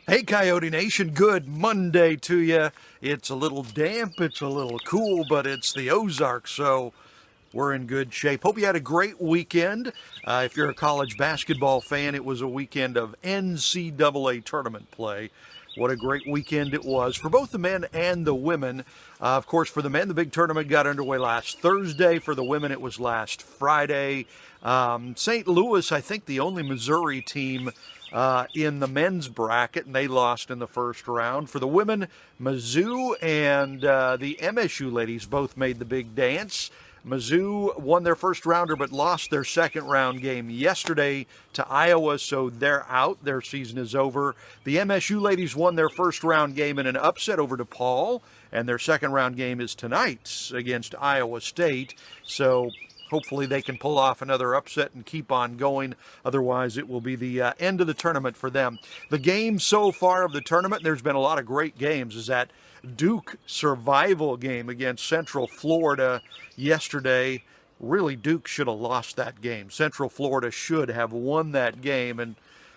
Hey, Coyote Nation, good Monday to you. It's a little damp, it's a little cool, but it's the Ozarks, so we're in good shape. Hope you had a great weekend. If you're a college basketball fan, it was a weekend of NCAA tournament play. What a great weekend it was for both the men and the women. Of course, for the men, the big tournament got underway last Thursday. For the women, it was last Friday. St. Louis, I think the only Missouri team in the men's bracket, and they lost in the first round. For the women, Mizzou and the MSU ladies both made the big dance. Mizzou won their first rounder but lost their second round game yesterday to Iowa, so they're out. Their season is over. The MSU ladies won their first round game in an upset over DePaul, and their second round game is tonight against Iowa State. So hopefully they can pull off another upset and keep on going. Otherwise, it will be the end of the tournament for them. The game so far of the tournament, there's been a lot of great games, is that Duke survival game against Central Florida yesterday. Really, Duke should have lost that game. Central Florida should have won that game, and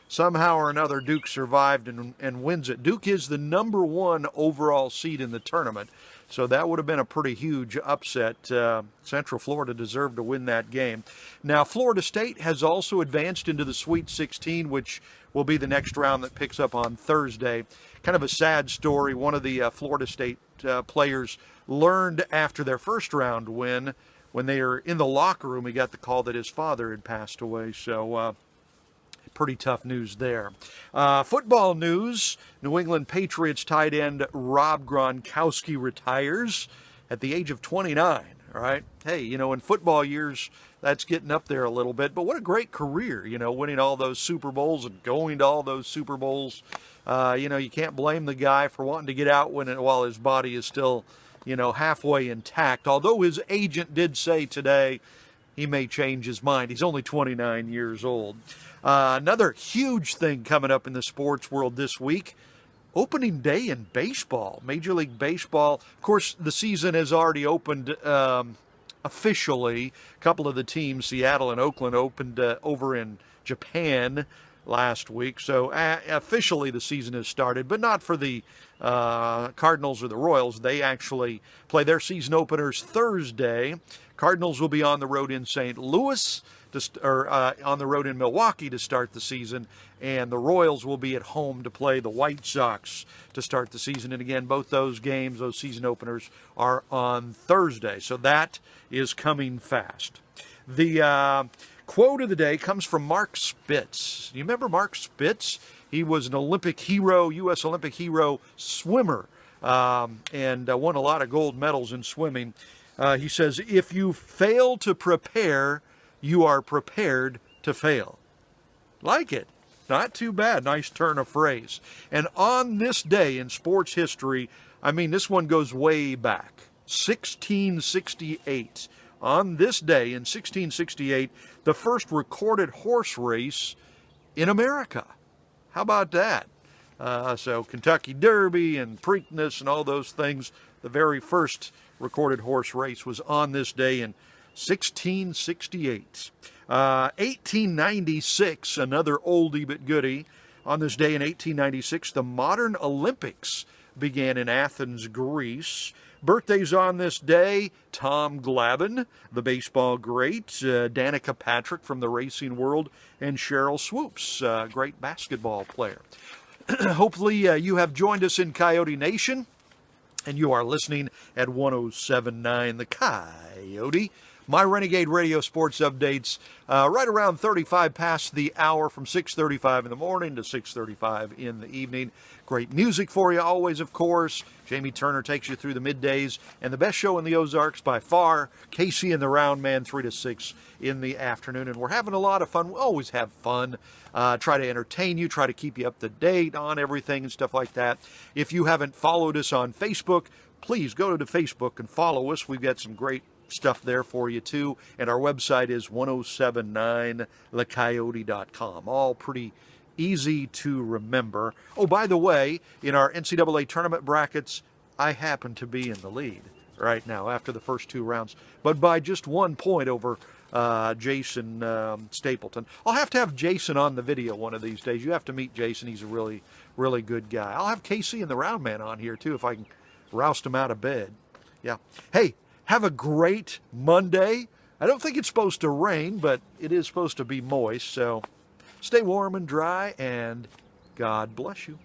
somehow or another Duke survived and wins it. Duke is the number one overall seed in the tournament, so that would have been a pretty huge upset. Central Florida deserved to win that game. Now, Florida State has also advanced into the Sweet 16, which will be the next round that picks up on Thursday. Kind of a sad story. One of the Florida State players learned after their first round win, when they were in the locker room, he got the call that his father had passed away. So pretty tough news there. Football news, New England Patriots tight end Rob Gronkowski retires at the age of 29. All right. Hey, in football years, that's getting up there a little bit. But what a great career, winning all those Super Bowls and going to all those Super Bowls. You can't blame the guy for wanting to get out while his body is still, halfway intact. Although his agent did say today he may change his mind. He's only 29 years old. Another huge thing coming up in the sports world this week. Opening day in baseball, Major League Baseball. Of course, the season has already opened officially. A couple of the teams, Seattle and Oakland, opened over in Japan last week. So officially the season has started, but not for the Cardinals or the Royals. They actually play their season openers Thursday. Cardinals will be on the road in St. Louis, on the road in Milwaukee to start the season, and the Royals will be at home to play the White Sox to start the season. And again, both those games, those season openers, are on Thursday, so that is coming fast. The quote of the day comes from Mark Spitz. You remember Mark Spitz? He was an Olympic hero, U.S. Olympic hero swimmer, and won a lot of gold medals in swimming. He says, if you fail to prepare, you are prepared to fail. Like it. Not too bad. Nice turn of phrase. And on this day in sports history, this one goes way back. 1668. On this day in 1668, the first recorded horse race in America. How about that? So Kentucky Derby and Preakness and all those things, the very first recorded horse race was on this day in 1668. 1896, another oldie but goodie. On this day in 1896, the modern Olympics began in Athens, Greece. Birthdays on this day, Tom Glavine, the baseball great, Danica Patrick from the racing world, and Cheryl Swoops, great basketball player. Hopefully you have joined us in Coyote Nation, and you are listening at 107.9 The Coyote. My Renegade Radio Sports updates right around 35 past the hour, from 6:35 in the morning to 6:35 in the evening. Great music for you always, of course. Jamie Turner takes you through the middays, and the best show in the Ozarks by far, Casey and the Round Man, 3 to 6 in the afternoon. And we're having a lot of fun. We always have fun. Try to entertain you, try to keep you up to date on everything and stuff like that. If you haven't followed us on Facebook, please go to Facebook and follow us. We've got some great stuff there for you too, and our website is 1079thecoyote.com. All pretty easy to remember. Oh, by the way, in our NCAA tournament brackets, I happen to be in the lead right now after the first two rounds, but by just 1 point over Jason Stapleton. I'll have to have Jason on the video one of these days. You have to meet Jason. He's a really, really good guy. I'll have Casey and the Round Man on here too if I can roust him out of bed. Yeah. Hey, have a great Monday. I don't think it's supposed to rain, but it is supposed to be moist, so stay warm and dry, and God bless you.